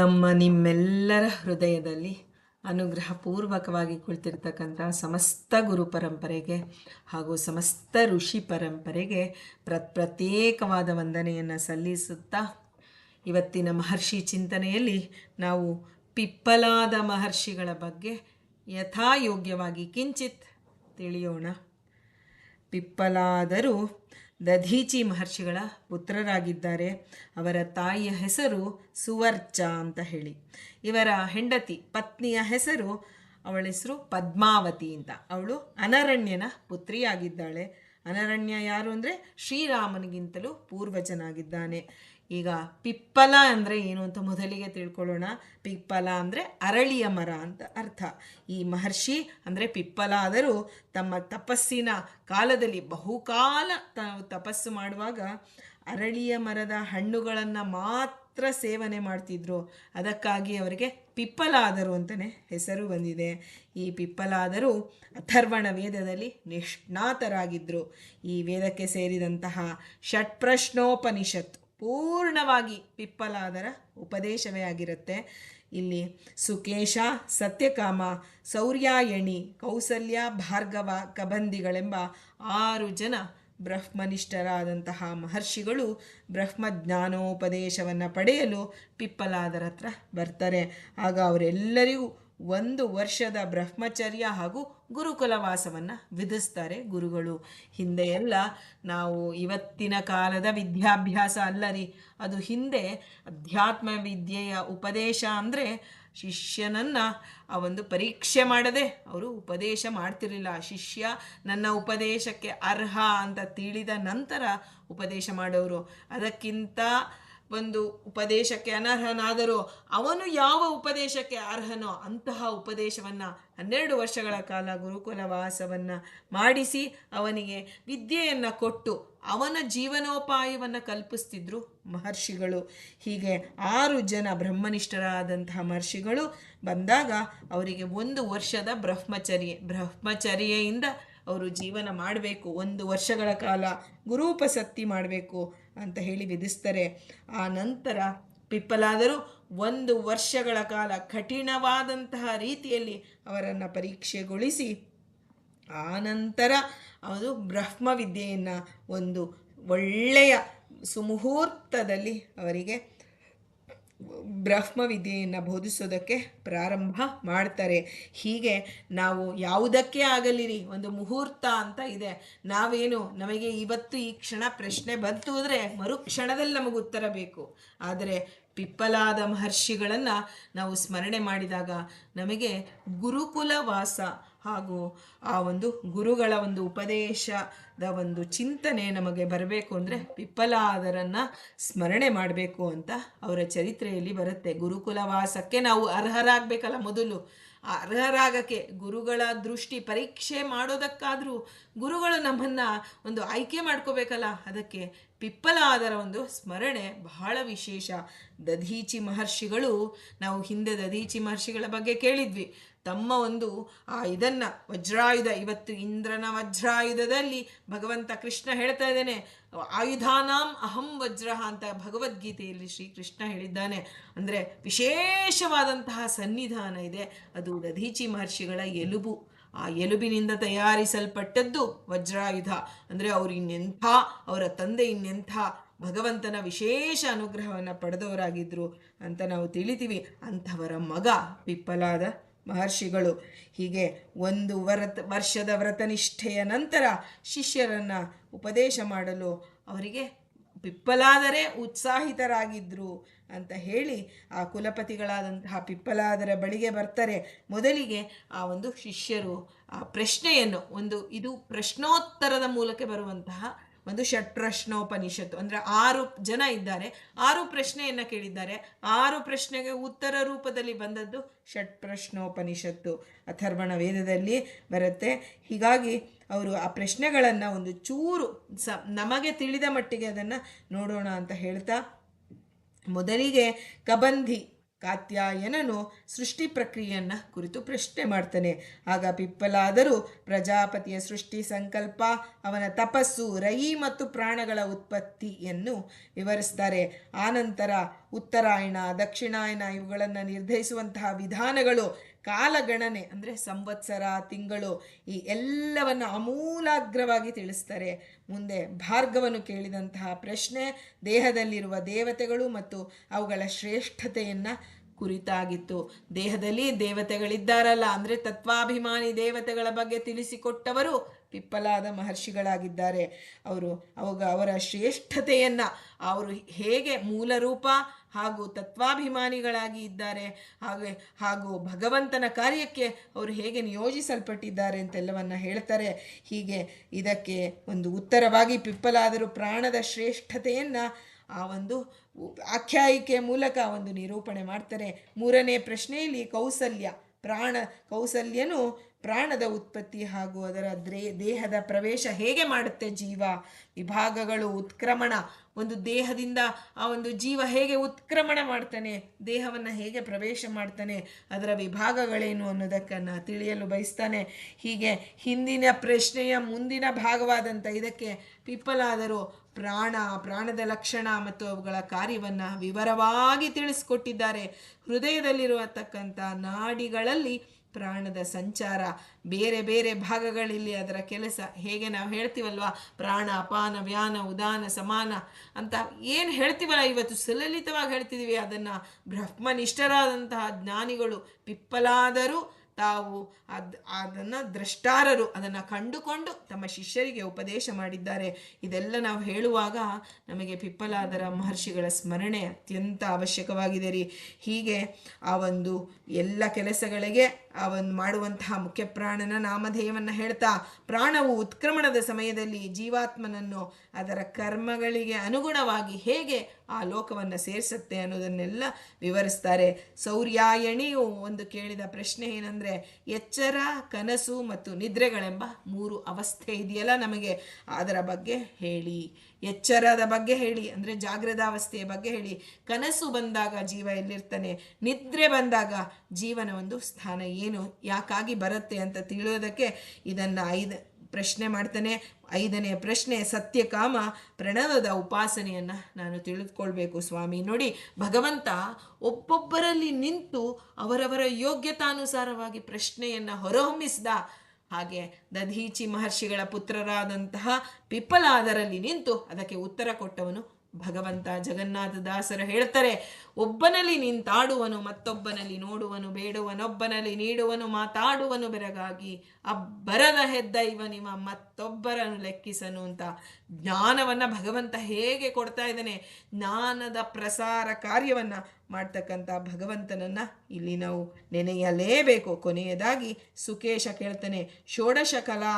ನಿಮ್ಮೆಲ್ಲರ ಹೃದಯದಲ್ಲಿ ಅನುಗ್ರಹಪೂರ್ವಕವಾಗಿ ಕುಳಿತಿರ್ತಕ್ಕಂಥ ಸಮಸ್ತ ಗುರು ಪರಂಪರೆಗೆ ಹಾಗೂ ಸಮಸ್ತ ಋಷಿ ಪರಂಪರೆಗೆ ಪ್ರತ್ಯೇಕವಾದ ವಂದನೆಯನ್ನು ಸಲ್ಲಿಸುತ್ತಾ ಇವತ್ತಿನ ಮಹರ್ಷಿ ಚಿಂತನೆಯಲ್ಲಿ ನಾವು ಪಿಪ್ಪಲಾದ ಮಹರ್ಷಿಗಳ ಬಗ್ಗೆ ಯಥಾಯೋಗ್ಯವಾಗಿ ಕಿಂಚಿತ್ ತಿಳಿಯೋಣ. ಪಿಪ್ಪಲಾದರು ದಧೀಚಿ ಮಹರ್ಷಿಗಳ ಪುತ್ರರಾಗಿದ್ದಾರೆ. ಅವರ ತಾಯಿಯ ಹೆಸರು ಸುವರ್ಚ ಅಂತ ಹೇಳಿ. ಇವರ ಹೆಂಡತಿ ಪತ್ನಿಯ ಹೆಸರು, ಅವಳ ಹೆಸರು ಪದ್ಮಾವತಿ ಅಂತ. ಅವಳು ಅನರಣ್ಯನ ಪುತ್ರಿಯಾಗಿದ್ದಾಳೆ. ಅನರಣ್ಯ ಯಾರು ಅಂದರೆ ಶ್ರೀರಾಮನಿಗಿಂತಲೂ ಪೂರ್ವಜನಾಗಿದ್ದಾನೆ. ಈಗ ಪಿಪ್ಪಲ ಅಂದರೆ ಏನು ಅಂತ ಮೊದಲಿಗೆ ತಿಳ್ಕೊಳ್ಳೋಣ. ಪಿಪ್ಪಲ ಅಂದರೆ ಅರಳಿಯ ಮರ ಅಂತ ಅರ್ಥ. ಈ ಮಹರ್ಷಿ ಅಂದರೆ ಪಿಪ್ಪಲಾದರು ತಮ್ಮ ತಪಸ್ಸಿನ ಕಾಲದಲ್ಲಿ ಬಹುಕಾಲ ತಪಸ್ಸು ಮಾಡುವಾಗ ಅರಳಿಯ ಮರದ ಹಣ್ಣುಗಳನ್ನು ಮಾತ್ರ ಸೇವನೆ ಮಾಡ್ತಿದ್ರು. ಅದಕ್ಕಾಗಿ ಅವರಿಗೆ ಪಿಪ್ಪಲಾದರು ಅಂತಲೇ ಹೆಸರು ಬಂದಿದೆ. ಈ ಪಿಪ್ಪಲಾದರು ಅಥರ್ವಣ ವೇದದಲ್ಲಿ ನಿಷ್ಣಾತರಾಗಿದ್ದರು. ಈ ವೇದಕ್ಕೆ ಸೇರಿದಂತಹ ಷಟ್ಪ್ರಶ್ನೋಪನಿಷತ್ ಪೂರ್ಣವಾಗಿ ಪಿಪ್ಪಲಾದರ ಉಪದೇಶವೇ ಆಗಿರುತ್ತೆ. ಇಲ್ಲಿ ಸುಕೇಶ, ಸತ್ಯಕಾಮ, ಸೌರ್ಯಾಯಣಿ, ಕೌಸಲ್ಯ, ಭಾರ್ಗವ, ಕಬಂದಿಗಳೆಂಬ 6 ಜನ ಬ್ರಹ್ಮನಿಷ್ಠರಾದಂತಹ ಮಹರ್ಷಿಗಳು ಬ್ರಹ್ಮಜ್ಞಾನೋಪದೇಶವನ್ನು ಪಡೆಯಲು ಪಿಪ್ಪಲಾದರ ಹತ್ರ ಬರ್ತಾರೆ. ಆಗ ಅವರೆಲ್ಲರಿಗೂ 1 ವರ್ಷದ ಬ್ರಹ್ಮಚರ್ಯ ಹಾಗೂ ಗುರುಕುಲವಾಸವನ್ನು ವಿಧಿಸ್ತಾರೆ ಗುರುಗಳು. ಹಿಂದೆ ಎಲ್ಲ ನಾವು ಇವತ್ತಿನ ಕಾಲದ ವಿದ್ಯಾಭ್ಯಾಸ ಅಲ್ಲರಿ, ಅದು ಹಿಂದೆ ಅಧ್ಯಾತ್ಮ ವಿದ್ಯೆಯ ಉಪದೇಶ ಅಂದರೆ ಶಿಷ್ಯನನ್ನು ಆ ಒಂದು ಪರೀಕ್ಷೆ ಮಾಡದೆ ಅವರು ಉಪದೇಶ ಮಾಡ್ತಿರಲಿಲ್ಲ. ಶಿಷ್ಯ ನನ್ನ ಉಪದೇಶಕ್ಕೆ ಅರ್ಹ ಅಂತ ತಿಳಿದ ನಂತರ ಉಪದೇಶ ಮಾಡೋರು. ಅದಕ್ಕಿಂತ ಒಂದು ಉಪದೇಶಕ್ಕೆ ಅನರ್ಹನಾದರೂ ಅವನು ಯಾವ ಉಪದೇಶಕ್ಕೆ ಅರ್ಹನೋ ಅಂತಹ ಉಪದೇಶವನ್ನು 12 ವರ್ಷಗಳ ಕಾಲ ಗುರುಕುಲವಾಸವನ್ನು ಮಾಡಿಸಿ ಅವನಿಗೆ ವಿದ್ಯೆಯನ್ನು ಕೊಟ್ಟು ಅವನ ಜೀವನೋಪಾಯವನ್ನು ಕಲ್ಪಿಸ್ತಿದ್ರು ಮಹರ್ಷಿಗಳು. ಹೀಗೆ 6 ಜನ ಬ್ರಹ್ಮನಿಷ್ಠರಾದಂತಹ ಮಹರ್ಷಿಗಳು ಬಂದಾಗ ಅವರಿಗೆ 1 ವರ್ಷದ ಬ್ರಹ್ಮಚರ್ಯೆಯಿಂದ ಅವರು ಜೀವನ ಮಾಡಬೇಕು, 1 ವರ್ಷಗಳ ಕಾಲ ಗುರೂಪಸಕ್ತಿ ಮಾಡಬೇಕು ಅಂತ ಹೇಳಿ ವಿಧಿಸ್ತಾರೆ. ಆ ನಂತರ ಪಿಪ್ಪಲಾದರು 1 ವರ್ಷಗಳ ಕಾಲ ಕಠಿಣವಾದಂತಹ ರೀತಿಯಲ್ಲಿ ಅವರನ್ನು ಪರೀಕ್ಷೆಗೊಳಿಸಿ ಆ ನಂತರ ಅದು ಬ್ರಹ್ಮವಿದ್ಯೆಯನ್ನು ಒಂದು ಒಳ್ಳೆಯ ಸುಮುಹೂರ್ತದಲ್ಲಿ ಅವರಿಗೆ ಬ್ರಹ್ಮವಿದ್ಯೆಯನ್ನು ಬೋಧಿಸೋದಕ್ಕೆ ಪ್ರಾರಂಭ ಮಾಡ್ತಾರೆ. ಹೀಗೆ ನಾವು ಯಾವುದಕ್ಕೆ ಆಗಲಿರಿ ಒಂದು ಮುಹೂರ್ತ ಅಂತ ಇದೆ. ನಮಗೆ ಇವತ್ತು ಈ ಕ್ಷಣ ಪ್ರಶ್ನೆ ಬಂತು ಅಂದರೆ ಮರುಕ್ಷಣದಲ್ಲಿ ನಮಗೆ ಉತ್ತರ ಬೇಕು. ಆದರೆ ಪಿಪ್ಪಲಾದ ಮಹರ್ಷಿಗಳನ್ನು ನಾವು ಸ್ಮರಣೆ ಮಾಡಿದಾಗ ನಮಗೆ ಗುರುಕುಲವಾಸ ಹಾಗೂ ಆ ಒಂದು ಗುರುಗಳ ಒಂದು ಉಪದೇಶದ ಒಂದು ಚಿಂತನೆ ನಮಗೆ ಬರಬೇಕು ಅಂದರೆ ಪಿಪ್ಪಲಾದರನ್ನು ಸ್ಮರಣೆ ಮಾಡಬೇಕು ಅಂತ ಅವರ ಚರಿತ್ರೆಯಲ್ಲಿ ಬರುತ್ತೆ. ಗುರುಕುಲವಾಸಕ್ಕೆ ನಾವು ಅರ್ಹರಾಗಬೇಕಲ್ಲ, ಮೊದಲು ಅರ್ಹರಾಗಕ್ಕೆ ಗುರುಗಳ ದೃಷ್ಟಿ ಪರೀಕ್ಷೆ ಮಾಡೋದಕ್ಕಾದರೂ ಗುರುಗಳು ನಮ್ಮನ್ನು ಒಂದು ಆಯ್ಕೆ ಮಾಡ್ಕೋಬೇಕಲ್ಲ. ಅದಕ್ಕೆ ಪಿಪ್ಪಲಾದರ ಒಂದು ಸ್ಮರಣೆ ಬಹಳ ವಿಶೇಷ. ದಧೀಚಿ ಮಹರ್ಷಿಗಳು, ನಾವು ಹಿಂದೆ ದಧೀಚಿ ಮಹರ್ಷಿಗಳ ಬಗ್ಗೆ ಕೇಳಿದ್ವಿ. ತಮ್ಮ ಒಂದು ಇದನ್ನು ವಜ್ರಾಯುಧ, ಇವತ್ತು ಇಂದ್ರನ ವಜ್ರಾಯುಧದಲ್ಲಿ ಭಗವಂತ ಕೃಷ್ಣ ಹೇಳ್ತಾ ಇದ್ದಾನೆ, ಆಯುಧಾನಾಂ ಅಹಂ ವಜ್ರ ಅಂತ ಭಗವದ್ಗೀತೆಯಲ್ಲಿ ಶ್ರೀಕೃಷ್ಣ ಹೇಳಿದ್ದಾನೆ. ಅಂದರೆ ವಿಶೇಷವಾದಂತಹ ಸನ್ನಿಧಾನ ಇದೆ. ಅದು ದಧೀಚಿ ಮಹರ್ಷಿಗಳ ಎಲುಬು. ಆ ಎಲುಬಿನಿಂದ ತಯಾರಿಸಲ್ಪಟ್ಟದ್ದು ವಜ್ರಾಯುಧ. ಅಂದರೆ ಅವರ ತಂದೆ ಇನ್ನೆಂಥ ಭಗವಂತನ ವಿಶೇಷ ಅನುಗ್ರಹವನ್ನು ಪಡೆದವರಾಗಿದ್ದರು ಅಂತ ನಾವು ತಿಳಿತೀವಿ. ಅಂಥವರ ಮಗ ಪಿಪ್ಪಲಾದ ಮಹರ್ಷಿಗಳು. ಹೀಗೆ 1 ವರ್ಷದ ವ್ರತನಿಷ್ಠೆಯ ನಂತರ ಶಿಷ್ಯರನ್ನು ಉಪದೇಶ ಮಾಡಲು ಅವರಿಗೆ ಪಿಪ್ಪಲಾದರೇ ಉತ್ಸಾಹಿತರಾಗಿದ್ದರು ಅಂತ ಹೇಳಿ ಆ ಕುಲಪತಿಗಳಾದಂತಹ ಪಿಪ್ಪಲಾದರ ಬಳಿಗೆ ಬರ್ತಾರೆ. ಮೊದಲಿಗೆ ಆ ಒಂದು ಶಿಷ್ಯರು ಆ ಪ್ರಶ್ನೆಯನ್ನು ಇದು ಪ್ರಶ್ನೋತ್ತರದ ಮೂಲಕ ಬರುವಂತಹ ಒಂದು ಷಟ್ಪ್ರಶ್ನೋಪನಿಷತ್ತು. ಅಂದರೆ 6 ಜನ ಇದ್ದಾರೆ, 6 ಪ್ರಶ್ನೆಯನ್ನು ಕೇಳಿದ್ದಾರೆ. 6 ಪ್ರಶ್ನೆಗೆ ಉತ್ತರ ರೂಪದಲ್ಲಿ ಬಂದದ್ದು ಷಟ್ಪ್ರಶ್ನೋಪನಿಷತ್ತು ಅಥರ್ವಣ ವೇದದಲ್ಲಿ ಬರುತ್ತೆ. ಹೀಗಾಗಿ ಅವರು ಆ ಪ್ರಶ್ನೆಗಳನ್ನು ಒಂದು ಚೂರು ನಮಗೆ ತಿಳಿದ ಮಟ್ಟಿಗೆ ಅದನ್ನು ನೋಡೋಣ ಅಂತ ಹೇಳ್ತಾ, ಮೊದಲಿಗೆ ಕಬಂಧಿ ಕಾತ್ಯಾಯನನು ಸೃಷ್ಟಿ ಪ್ರಕ್ರಿಯೆಯನ್ನು ಕುರಿತು ಪ್ರಶ್ನೆ ಮಾಡ್ತಾನೆ. ಆಗ ಪಿಪ್ಪಲಾದರು ಪ್ರಜಾಪತಿಯ ಸೃಷ್ಟಿ ಸಂಕಲ್ಪ, ಅವನ ತಪಸ್ಸು, ರಯಿ ಮತ್ತು ಪ್ರಾಣಗಳ ಉತ್ಪತ್ತಿಯನ್ನು ವಿವರಿಸ್ತಾರೆ. ಆನಂತರ ಉತ್ತರಾಯಣ, ದಕ್ಷಿಣಾಯನ ಇವುಗಳನ್ನು ನಿರ್ಧರಿಸುವಂತಹ ವಿಧಾನಗಳು, ಕಾಲಗಣನೆ ಅಂದರೆ ಸಂವತ್ಸರ, ತಿಂಗಳು, ಈ ಎಲ್ಲವನ್ನು ಆಮೂಲಾಗ್ರವಾಗಿ ತಿಳಿಸ್ತಾರೆ. ಮುಂದೆ ಭಾರ್ಗವನು ಕೇಳಿದಂತಹ ಪ್ರಶ್ನೆ ದೇಹದಲ್ಲಿರುವ ದೇವತೆಗಳು ಮತ್ತು ಅವುಗಳ ಶ್ರೇಷ್ಠತೆಯನ್ನು ಕುರಿತಾಗಿತ್ತು. ದೇಹದಲ್ಲಿ ದೇವತೆಗಳಿದ್ದಾರಲ್ಲ ಅಂದರೆ ತತ್ವಾಭಿಮಾನಿ ದೇವತೆಗಳ ಬಗ್ಗೆ ತಿಳಿಸಿಕೊಟ್ಟವರು ಪಿಪ್ಪಲಾದ ಮಹರ್ಷಿಗಳಾಗಿದ್ದಾರೆ. ಅವರ ಶ್ರೇಷ್ಠತೆಯನ್ನು, ಅವರು ಹೇಗೆ ಮೂಲರೂಪ ಹಾಗೂ ತತ್ವಾಭಿಮಾನಿಗಳಾಗಿ ಇದ್ದಾರೆ, ಹಾಗೂ ಭಗವಂತನ ಕಾರ್ಯಕ್ಕೆ ಅವರು ಹೇಗೆ ನಿಯೋಜಿಸಲ್ಪಟ್ಟಿದ್ದಾರೆ ಅಂತೆಲ್ಲವನ್ನು ಹೇಳ್ತಾರೆ. ಹೀಗೆ ಇದಕ್ಕೆ ಒಂದು ಉತ್ತರವಾಗಿ ಪಿಪ್ಪಲಾದರು ಪ್ರಾಣದ ಶ್ರೇಷ್ಠತೆಯನ್ನು ಆ ಒಂದು ಆಖ್ಯಾಯಿಕೆಯ ಮೂಲಕ ಒಂದು ನಿರೂಪಣೆ ಮಾಡ್ತಾರೆ. ಮೂರನೇ ಪ್ರಶ್ನೆಯಲ್ಲಿ ಕೌಸಲ್ಯನು ಪ್ರಾಣದ ಉತ್ಪತ್ತಿ ಹಾಗೂ ಅದರ ದೇಹದ ಪ್ರವೇಶ ಹೇಗೆ ಮಾಡುತ್ತೆ, ಜೀವ ವಿಭಾಗಗಳು, ಉತ್ಕ್ರಮಣ, ಒಂದು ದೇಹದಿಂದ ಆ ಒಂದು ಜೀವ ಹೇಗೆ ಉತ್ಕ್ರಮಣ ಮಾಡ್ತಾನೆ, ದೇಹವನ್ನು ಹೇಗೆ ಪ್ರವೇಶ ಮಾಡ್ತಾನೆ, ಅದರ ವಿಭಾಗಗಳೇನು ಅನ್ನೋದಕ್ಕನ್ನು ತಿಳಿಯಲು ಬಯಸ್ತಾನೆ. ಹೀಗೆ ಹಿಂದಿನ ಪ್ರಶ್ನೆಯ ಮುಂದಿನ ಭಾಗವಾದಂಥ ಇದಕ್ಕೆ ಪಿಪ್ಪಲಾದರು ಪ್ರಾಣದ ಲಕ್ಷಣ ಮತ್ತು ಅವುಗಳ ಕಾರ್ಯವನ್ನು ವಿವರವಾಗಿ ತಿಳಿಸ್ಕೊಟ್ಟಿದ್ದಾರೆ. ಹೃದಯದಲ್ಲಿರತಕ್ಕಂಥ ನಾಡಿಗಳಲ್ಲಿ ಪ್ರಾಣದ ಸಂಚಾರ, ಬೇರೆ ಬೇರೆ ಭಾಗಗಳಲ್ಲಿ ಅದರ ಕೆಲಸ ಹೇಗೆ ನಾವು ಹೇಳ್ತೀವಲ್ವ, ಪ್ರಾಣ, ಅಪಾನ, ವ್ಯಾನ, ಉದಾನ, ಸಮಾನ ಅಂತ ಏನು ಹೇಳ್ತೀವಲ್ಲ, ಇವತ್ತು ಸುಲಲಿತವಾಗಿ ಹೇಳ್ತಿದ್ದೀವಿ. ಅದನ್ನು ಬ್ರಹ್ಮನಿಷ್ಠರಾದಂತಹ ಜ್ಞಾನಿಗಳು ಪಿಪ್ಪಲಾದರೂ ತಾವು ಅದನ್ನು ದ್ರಷ್ಟಾರರು ಅದನ್ನು ಕಂಡುಕೊಂಡು ತಮ್ಮ ಶಿಷ್ಯರಿಗೆ ಉಪದೇಶ ಮಾಡಿದ್ದಾರೆ. ಇದೆಲ್ಲ ನಾವು ಹೇಳುವಾಗ ನಮಗೆ ಪಿಪ್ಪಲಾದರ ಮಹರ್ಷಿಗಳ ಸ್ಮರಣೆ ಅತ್ಯಂತ ಅವಶ್ಯಕವಾಗಿದೆ ರೀ. ಹೀಗೆ ಆ ಒಂದು ಎಲ್ಲ ಕೆಲಸಗಳಿಗೆ ಆ ಒಂದು ಮಾಡುವಂತಹ ಮುಖ್ಯ ಪ್ರಾಣನ ನಾಮಧೇಯವನ್ನು ಹೇಳ್ತಾ, ಪ್ರಾಣವು ಉತ್ಕ್ರಮಣದ ಸಮಯದಲ್ಲಿ ಜೀವಾತ್ಮನನ್ನು ಅದರ ಕರ್ಮಗಳಿಗೆ ಅನುಗುಣವಾಗಿ ಹೇಗೆ ಆ ಲೋಕವನ್ನು ಸೇರಿಸುತ್ತೆ ಅನ್ನೋದನ್ನೆಲ್ಲ ವಿವರಿಸ್ತಾರೆ. ಸೌರ್ಯಾಯಣಿಯು ಒಂದು ಕೇಳಿದ ಪ್ರಶ್ನೆ ಏನಂದರೆ, ಎಚ್ಚರ, ಕನಸು ಮತ್ತು ನಿದ್ರೆಗಳೆಂಬ 3 ಅವಸ್ಥೆ ಇದೆಯಲ್ಲ, ನಮಗೆ ಅದರ ಬಗ್ಗೆ ಹೇಳಿ. ಎಚ್ಚರದ ಬಗ್ಗೆ ಹೇಳಿ ಅಂದರೆ ಜಾಗೃತಾವಸ್ಥೆಯ ಬಗ್ಗೆ ಹೇಳಿ. ಕನಸು ಬಂದಾಗ ಜೀವ ಎಲ್ಲಿರ್ತಾನೆ, ನಿದ್ರೆ ಬಂದಾಗ ಜೀವನ ಒಂದು ಸ್ಥಾನ ಏನು, ಯಾಕಾಗಿ ಬರುತ್ತೆ ಅಂತ ತಿಳಿಯೋದಕ್ಕೆ ಇದನ್ನು 5 ಪ್ರಶ್ನೆ ಮಾಡ್ತಾನೆ. 5ನೇ ಪ್ರಶ್ನೆ, ಸತ್ಯಕಾಮ ಪ್ರಣವದ ಉಪಾಸನೆಯನ್ನು ನಾನು ತಿಳಿದುಕೊಳ್ಬೇಕು ಸ್ವಾಮಿ. ನೋಡಿ, ಭಗವಂತ ಒಬ್ಬೊಬ್ಬರಲ್ಲಿ ನಿಂತು ಅವರವರ ಯೋಗ್ಯತಾನುಸಾರವಾಗಿ ಪ್ರಶ್ನೆಯನ್ನು ಹೊರಹೊಮ್ಮಿಸಿದ. ಹಾಗೆ ದಧೀಚಿ ಮಹರ್ಷಿಗಳ ಪುತ್ರರಾದಂತಹ ಪಿಪ್ಪಲಾದರಲ್ಲಿ ನಿಂತು ಅದಕ್ಕೆ ಉತ್ತರ ಕೊಟ್ಟವನು ಭಗವಂತ. ಜಗನ್ನಾಥದಾಸರು ಹೇಳ್ತಾರೆ, ಒಬ್ಬನಲ್ಲಿ ನಿಂತಾಡುವನು, ಮತ್ತೊಬ್ಬನಲ್ಲಿ ನೋಡುವನು, ಬೇಡುವನೊಬ್ಬನಲ್ಲಿ ನೀಡುವನು, ಮಾತಾಡುವನು ಬೆರಗಾಗಿ, ಅಬ್ಬರದ ಹೆದ್ದ ಇವನಿವ ಮತ್ತೊಬ್ಬರನ್ನು ಲೆಕ್ಕಿಸನು ಅಂತ. ಜ್ಞಾನವನ್ನು ಭಗವಂತ ಹೇಗೆ ಕೊಡ್ತಾ ಇದ್ದಾನೆ, ಜ್ಞಾನದ ಪ್ರಸಾರ ಕಾರ್ಯವನ್ನು ಮಾಡ್ತಕ್ಕಂಥ ಭಗವಂತನನ್ನು ಇಲ್ಲಿ ನಾವು ನೆನೆಯಲೇಬೇಕು. ಕೊನೆಯದಾಗಿ ಸುಕೇಶ ಕೇಳ್ತಾನೆ, ಷೋಡಶ ಕಲಾ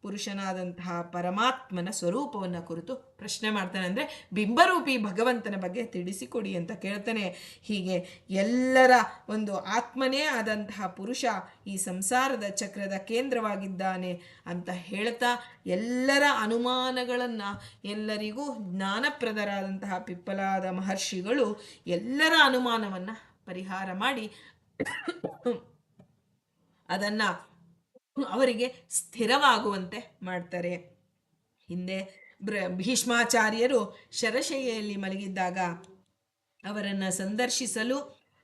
ಪುರುಷನಾದಂತಹ ಪರಮಾತ್ಮನ ಸ್ವರೂಪವನ್ನು ಕುರಿತು ಪ್ರಶ್ನೆ ಮಾಡ್ತಾನೆ. ಅಂದರೆ ಬಿಂಬರೂಪಿ ಭಗವಂತನ ಬಗ್ಗೆ ತಿಳಿಸಿಕೊಡಿ ಅಂತ ಕೇಳ್ತಾನೆ. ಹೀಗೆ ಎಲ್ಲರ ಒಂದು ಆತ್ಮನೇ ಆದಂತಹ ಪುರುಷ ಈ ಸಂಸಾರದ ಚಕ್ರದ ಕೇಂದ್ರವಾಗಿದ್ದಾನೆ ಅಂತ ಹೇಳ್ತಾ, ಎಲ್ಲರ ಅನುಮಾನಗಳನ್ನು, ಎಲ್ಲರಿಗೂ ಜ್ಞಾನಪ್ರದರಾದಂತಹ ಪಿಪ್ಪಲಾದ ಮಹರ್ಷಿಗಳು ಎಲ್ಲರ ಅನುಮಾನವನ್ನು ಪರಿಹಾರ ಮಾಡಿ ಅದನ್ನು ಅವರಿಗೆ ಸ್ಥಿರವಾಗುವಂತೆ ಮಾಡ್ತಾರೆ. ಹಿಂದೆ ಭೀಷ್ಮಾಚಾರ್ಯರು ಶರಶಯ್ಯೆಯಲ್ಲಿ ಮಲಗಿದ್ದಾಗ ಅವರನ್ನು ಸಂದರ್ಶಿಸಲು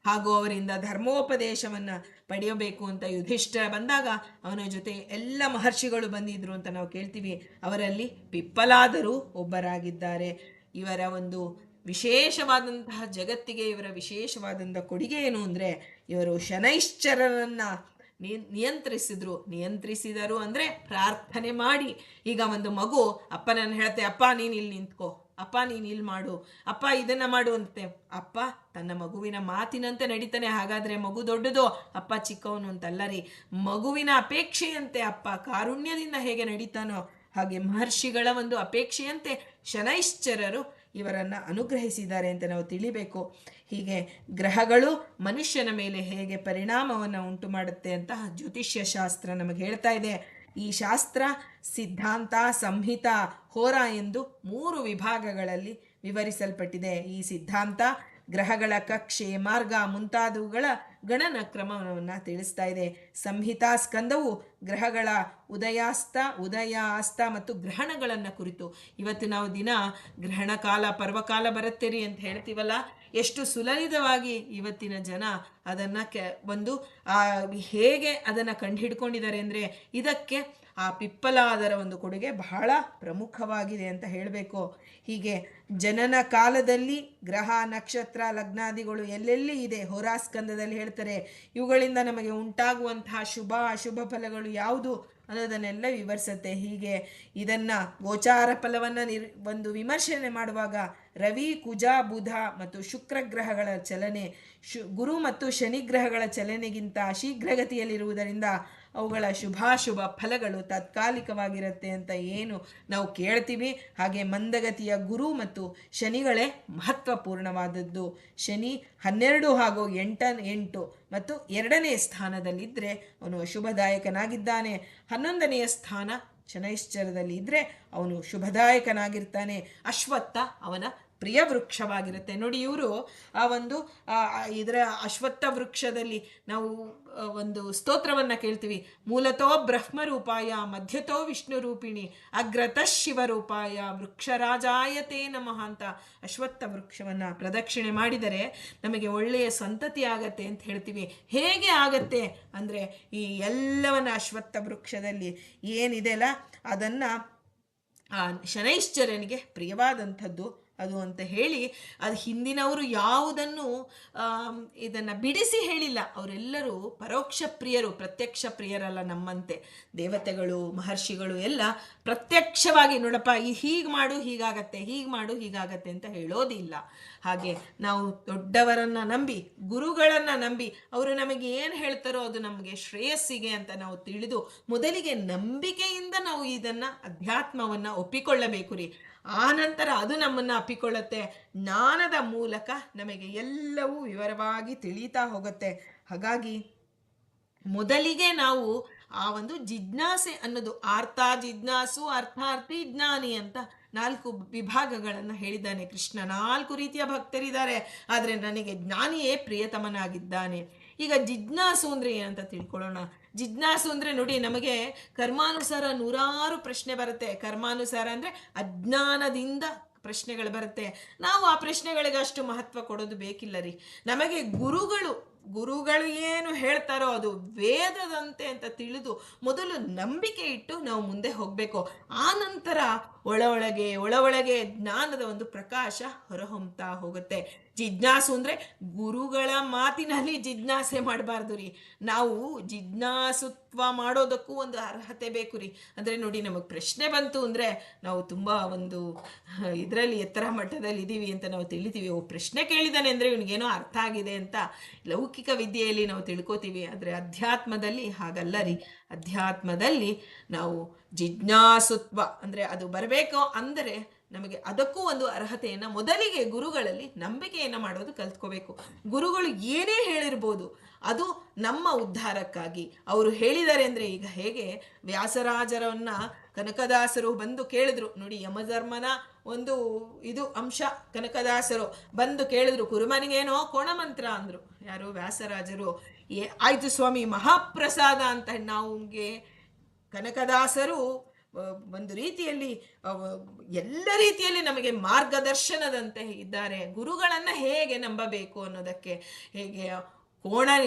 ಹಾಗೂ ಅವರಿಂದ ಧರ್ಮೋಪದೇಶವನ್ನು ಪಡೆಯಬೇಕು ಅಂತ ಯುಧಿಷ್ಠಿರ ಬಂದಾಗ ಅವನ ಜೊತೆ ಎಲ್ಲ ಮಹರ್ಷಿಗಳು ಬಂದಿದ್ರು ಅಂತ ನಾವು ಕೇಳ್ತೀವಿ. ಅವರಲ್ಲಿ ಪಿಪ್ಪಲಾದರು ಒಬ್ಬರಾಗಿದ್ದಾರೆ. ಇವರ ಒಂದು ವಿಶೇಷವಾದಂತಹ ಜಗತ್ತಿಗೆ ಇವರ ವಿಶೇಷವಾದಂಥ ಕೊಡುಗೆ ಏನು ಅಂದರೆ, ಇವರು ಶನೈಶ್ಚರರನ್ನು ನಿಯಂತ್ರಿಸಿದರು ಅಂದರೆ ಪ್ರಾರ್ಥನೆ ಮಾಡಿ. ಈಗ ಒಂದು ಮಗು ಅಪ್ಪನನ್ನು ಹೇಳುತ್ತೆ, ಅಪ್ಪ ನೀನು ಇಲ್ಲಿ ನಿಂತ್ಕೋ, ಅಪ್ಪ ನೀನು ಇಲ್ಲಿ ಮಾಡು, ಅಪ್ಪ ಇದನ್ನು ಮಾಡು ಅಂತೆ. ಅಪ್ಪ ತನ್ನ ಮಗುವಿನ ಮಾತಿನಂತೆ ನಡೀತಾನೆ. ಹಾಗಾದರೆ ಮಗು ದೊಡ್ಡದೋ ಅಪ್ಪ ಚಿಕ್ಕವನು ಅಂತಲ್ಲ ರೀ, ಮಗುವಿನ ಅಪೇಕ್ಷೆಯಂತೆ ಅಪ್ಪ ಕಾರುಣ್ಯದಿಂದ ಹೇಗೆ ನಡೀತಾನೋ ಹಾಗೆ ಮಹರ್ಷಿಗಳ ಒಂದು ಅಪೇಕ್ಷೆಯಂತೆ ಶನೈಶ್ಚರರು ಇವರನ್ನು ಅನುಗ್ರಹಿಸಿದ್ದಾರೆ ಅಂತ ನಾವು ತಿಳಿಬೇಕು. ಹೀಗೆ ಗ್ರಹಗಳು ಮನುಷ್ಯನ ಮೇಲೆ ಹೇಗೆ ಪರಿಣಾಮವನ್ನು ಉಂಟು ಮಾಡುತ್ತೆ ಅಂತ ಜ್ಯೋತಿಷ್ಯ ಶಾಸ್ತ್ರ ನಮಗೆ ಹೇಳ್ತಾ ಇದೆ. ಈ ಶಾಸ್ತ್ರ ಸಿದ್ಧಾಂತ, ಸಂಹಿತ, ಹೋರ ಎಂದು 3 ವಿಭಾಗಗಳಲ್ಲಿ ವಿವರಿಸಲ್ಪಟ್ಟಿದೆ. ಈ ಸಿದ್ಧಾಂತ ಗ್ರಹಗಳ ಕಕ್ಷೆ, ಮಾರ್ಗ ಮುಂತಾದವುಗಳ ಗಣನ ಕ್ರಮವನ್ನು ತಿಳಿಸ್ತಾ ಇದೆ. ಸಂಹಿತಾ ಸ್ಕಂದವು ಗ್ರಹಗಳ ಉದಯಾಸ್ತ ಮತ್ತು ಗ್ರಹಣಗಳನ್ನು ಕುರಿತು. ಇವತ್ತು ನಾವು ದಿನ ಗ್ರಹಣ ಕಾಲ, ಪರ್ವಕಾಲ ಬರುತ್ತೇರಿ ಅಂತ ಹೇಳ್ತೀವಲ್ಲ, ಎಷ್ಟು ಸುಲಲಿತವಾಗಿ ಇವತ್ತಿನ ಜನ ಅದನ್ನು ಹೇಗೆ ಅದನ್ನು ಕಂಡುಹಿಡ್ಕೊಂಡಿದ್ದಾರೆ ಅಂದರೆ, ಇದಕ್ಕೆ ಆ ಪಿಪ್ಪಲಾದರ ಒಂದು ಕೊಡುಗೆ ಬಹಳ ಪ್ರಮುಖವಾಗಿದೆ ಅಂತ ಹೇಳಬೇಕು. ಹೀಗೆ ಜನನ ಕಾಲದಲ್ಲಿ ಗ್ರಹ, ನಕ್ಷತ್ರ, ಲಗ್ನಾದಿಗಳು ಎಲ್ಲೆಲ್ಲಿ ಇದೆ ಹೋರಾಸ್ಕಂದದಲ್ಲಿ ಹೇಳ್ತಾರೆ. ಇವುಗಳಿಂದ ನಮಗೆ ಉಂಟಾಗುವಂತಹ ಶುಭ ಅಶುಭ ಫಲಗಳು ಯಾವುದು ಅನ್ನೋದನ್ನೆಲ್ಲ ವಿವರಿಸುತ್ತೆ. ಹೀಗೆ ಇದನ್ನು ಗೋಚಾರ ಫಲವನ್ನು ಒಂದು ವಿಮರ್ಶನೆ ಮಾಡುವಾಗ ರವಿ, ಕುಜ, ಬುಧ ಮತ್ತು ಶುಕ್ರ ಗ್ರಹಗಳ ಚಲನೆ ಗುರು ಮತ್ತು ಶನಿ ಗ್ರಹಗಳ ಚಲನೆಗಿಂತ ಶೀಘ್ರಗತಿಯಲ್ಲಿರುವುದರಿಂದ ಅವುಗಳ ಶುಭಾಶುಭ ಫಲಗಳು ತಾತ್ಕಾಲಿಕವಾಗಿರುತ್ತೆ ಅಂತ ಏನು ನಾವು ಕೇಳ್ತೀವಿ, ಹಾಗೆ ಮಂದಗತಿಯ ಗುರು ಮತ್ತು ಶನಿಗಳೇ ಮಹತ್ವಪೂರ್ಣವಾದದ್ದು. ಶನಿ 12 ಹಾಗೂ 8 ಮತ್ತು 2ನೇ ಸ್ಥಾನದಲ್ಲಿದ್ದರೆ ಅವನು ಅಶುಭದಾಯಕನಾಗಿದ್ದಾನೆ. 11ನೆಯ ಸ್ಥಾನ ಶನೈಶ್ಚರದಲ್ಲಿ ಇದ್ದರೆ ಅವನು ಶುಭದಾಯಕನಾಗಿರ್ತಾನೆ. ಅಶ್ವತ್ಥ ಅವನ ಪ್ರಿಯ ವೃಕ್ಷವಾಗಿರುತ್ತೆ. ನೋಡಿ, ಇವರು ಇದರ ಅಶ್ವತ್ಥ ವೃಕ್ಷದಲ್ಲಿ ನಾವು ಒಂದು ಸ್ತೋತ್ರವನ್ನು ಕೇಳ್ತೀವಿ. ಮೂಲತೋ ಬ್ರಹ್ಮರೂಪಾಯ, ಮಧ್ಯತೋ ವಿಷ್ಣು ರೂಪಿಣಿ, ಅಗ್ರತಃ ಶಿವರೂಪಾಯ, ವೃಕ್ಷರಾಜಾಯತೇ ನಮಃ ಅಂತ ಅಶ್ವತ್ಥ ವೃಕ್ಷವನ್ನು ಪ್ರದಕ್ಷಿಣೆ ಮಾಡಿದರೆ ನಮಗೆ ಒಳ್ಳೆಯ ಸಂತತಿ ಆಗತ್ತೆ ಅಂತ ಹೇಳ್ತೀವಿ. ಹೇಗೆ ಆಗತ್ತೆ ಅಂದರೆ, ಈ ಎಲ್ಲವನ್ನ ಅಶ್ವತ್ಥ ವೃಕ್ಷದಲ್ಲಿ ಏನಿದೆಯಲ್ಲ ಅದನ್ನು ಶನೈಶ್ಚರನಿಗೆ ಪ್ರಿಯವಾದಂಥದ್ದು ಅದು ಅಂತ ಹೇಳಿ, ಅದು ಹಿಂದಿನವರು ಯಾವುದನ್ನು ಇದನ್ನು ಬಿಡಿಸಿ ಹೇಳಿಲ್ಲ. ಅವರೆಲ್ಲರೂ ಪರೋಕ್ಷ ಪ್ರಿಯರು, ಪ್ರತ್ಯಕ್ಷ ಪ್ರಿಯರಲ್ಲ ನಮ್ಮಂತೆ. ದೇವತೆಗಳು, ಮಹರ್ಷಿಗಳು ಎಲ್ಲ ಪ್ರತ್ಯಕ್ಷವಾಗಿ ನೋಡಪ್ಪ ಹೀಗೆ ಮಾಡು ಹೀಗಾಗತ್ತೆ, ಹೀಗೆ ಮಾಡು ಹೀಗಾಗತ್ತೆ ಅಂತ ಹೇಳೋದಿಲ್ಲ. ಹಾಗೆ ನಾವು ದೊಡ್ಡವರನ್ನು ನಂಬಿ, ಗುರುಗಳನ್ನು ನಂಬಿ, ಅವರು ನಮಗೆ ಏನು ಹೇಳ್ತಾರೋ ಅದು ನಮಗೆ ಶ್ರೇಯಸ್ಸಿಗೆ ಅಂತ ನಾವು ತಿಳಿದು ಮೊದಲಿಗೆ ನಂಬಿಕೆಯಿಂದ ನಾವು ಇದನ್ನು ಅಧ್ಯಾತ್ಮವನ್ನು ಒಪ್ಪಿಕೊಳ್ಳಬೇಕು ರೀ. ಆ ನಂತರ ಅದು ನಮ್ಮನ್ನು ಅಪ್ಪಿಕೊಳ್ಳುತ್ತೆ. ಜ್ಞಾನದ ಮೂಲಕ ನಮಗೆ ಎಲ್ಲವೂ ವಿವರವಾಗಿ ತಿಳಿತಾ ಹೋಗುತ್ತೆ. ಹಾಗಾಗಿ ಮೊದಲಿಗೆ ನಾವು ಆ ಒಂದು ಜಿಜ್ಞಾಸೆ ಅನ್ನೋದು, ಆರ್ಥ ಜಿಜ್ಞಾಸು, ಅರ್ಥಾರ್ಥಿ, ಜ್ಞಾನಿ ಅಂತ 4 ವಿಭಾಗಗಳನ್ನು ಹೇಳಿದ್ದಾನೆ ಕೃಷ್ಣ. 4 ರೀತಿಯ ಭಕ್ತರಿದ್ದಾರೆ, ಆದರೆ ನನಗೆ ಜ್ಞಾನಿಯೇ ಪ್ರಿಯತಮನಾಗಿದ್ದಾನೆ. ಈಗ ಜಿಜ್ಞಾಸು ಅಂದರೆ ಏನಂತ ತಿಳ್ಕೊಳ್ಳೋಣ. ಜಿಜ್ಞಾಸು ಅಂದರೆ ನೋಡಿ, ನಮಗೆ ಕರ್ಮಾನುಸಾರ 100 ಪ್ರಶ್ನೆ ಬರುತ್ತೆ. ಕರ್ಮಾನುಸಾರ ಅಂದರೆ ಅಜ್ಞಾನದಿಂದ ಪ್ರಶ್ನೆಗಳು ಬರುತ್ತೆ. ನಾವು ಆ ಪ್ರಶ್ನೆಗಳಿಗೆ ಅಷ್ಟು ಮಹತ್ವ ಕೊಡೋದು ಬೇಕಿಲ್ಲ ರೀ. ನಮಗೆ ಗುರುಗಳು ಏನು ಹೇಳ್ತಾರೋ ಅದು ವೇದದಂತೆ ಅಂತ ತಿಳಿದು ಮೊದಲು ನಂಬಿಕೆ ಇಟ್ಟು ನಾವು ಮುಂದೆ ಹೋಗಬೇಕು. ಆ ನಂತರ ಒಳೊಳಗೆ ಜ್ಞಾನದ ಒಂದು ಪ್ರಕಾಶ ಹೊರಹೊಮ್ತಾ ಹೋಗುತ್ತೆ. ಜಿಜ್ಞಾಸು ಅಂದರೆ ಗುರುಗಳ ಮಾತಿನಲ್ಲಿ ಜಿಜ್ಞಾಸೆ ಮಾಡಬಾರ್ದು ರೀ. ನಾವು ಜಿಜ್ಞಾಸುತ್ವ ಮಾಡೋದಕ್ಕೂ ಒಂದು ಅರ್ಹತೆ ಬೇಕು ರೀ. ಅಂದರೆ ನೋಡಿ, ನಮಗೆ ಪ್ರಶ್ನೆ ಬಂತು ಅಂದರೆ ನಾವು ತುಂಬ ಒಂದು ಇದರಲ್ಲಿ ಎತ್ತರ ಮಟ್ಟದಲ್ಲಿ ಇದ್ದೀವಿ ಅಂತ ನಾವು ತಿಳಿತೀವಿ. ಪ್ರಶ್ನೆ ಕೇಳಿದಾನೆ ಅಂದರೆ ಇವನಿಗೇನೋ ಅರ್ಥ ಆಗಿದೆ ಅಂತ ಲೌಕಿಕ ವಿದ್ಯೆಯಲ್ಲಿ ನಾವು ತಿಳ್ಕೊತೀವಿ. ಆದರೆ ಅಧ್ಯಾತ್ಮದಲ್ಲಿ ಹಾಗಲ್ಲ ರೀ. ಅಧ್ಯಾತ್ಮದಲ್ಲಿ ನಾವು ಜಿಜ್ಞಾಸುತ್ವ ಅಂದರೆ ಅದು ಬರಬೇಕು ಅಂದರೆ ನಮಗೆ ಅದಕ್ಕೂ ಒಂದು ಅರ್ಹತೆಯನ್ನು ಮೊದಲಿಗೆ ಗುರುಗಳಲ್ಲಿ ನಂಬಿಕೆಯನ್ನು ಮಾಡೋದು ಕಲ್ತ್ಕೋಬೇಕು. ಗುರುಗಳು ಏನೇ ಹೇಳಿರ್ಬೋದು, ಅದು ನಮ್ಮ ಉದ್ಧಾರಕ್ಕಾಗಿ ಅವರು ಹೇಳಿದ್ದಾರೆ. ಅಂದರೆ ಈಗ ಹೇಗೆ ವ್ಯಾಸರಾಜರನ್ನ ಕನಕದಾಸರು ಬಂದು ಕೇಳಿದ್ರು ನೋಡಿ, ಯಮಧರ್ಮನ ಒಂದು ಇದು ಅಂಶ. ಕನಕದಾಸರು ಬಂದು ಕೇಳಿದ್ರು, ಕುರುಮನಿಗೇನೋ ಕೋಣಮಂತ್ರ ಅಂದರು. ಯಾರು? ವ್ಯಾಸರಾಜರು. ಆಯ್ತು ಸ್ವಾಮಿ, ಮಹಾಪ್ರಸಾದ ಅಂತ ನಮಗೆ ಕನಕದಾಸರು ಒಂದು ರೀತಿಯಲ್ಲಿ ಎಲ್ಲ ರೀತಿಯಲ್ಲಿ ನಮಗೆ ಮಾರ್ಗದರ್ಶನದಂತೆ ಇದ್ದಾರೆ. ಗುರುಗಳನ್ನು ಹೇಗೆ ನಂಬಬೇಕು ಅನ್ನೋದಕ್ಕೆ ಹೇಗೆ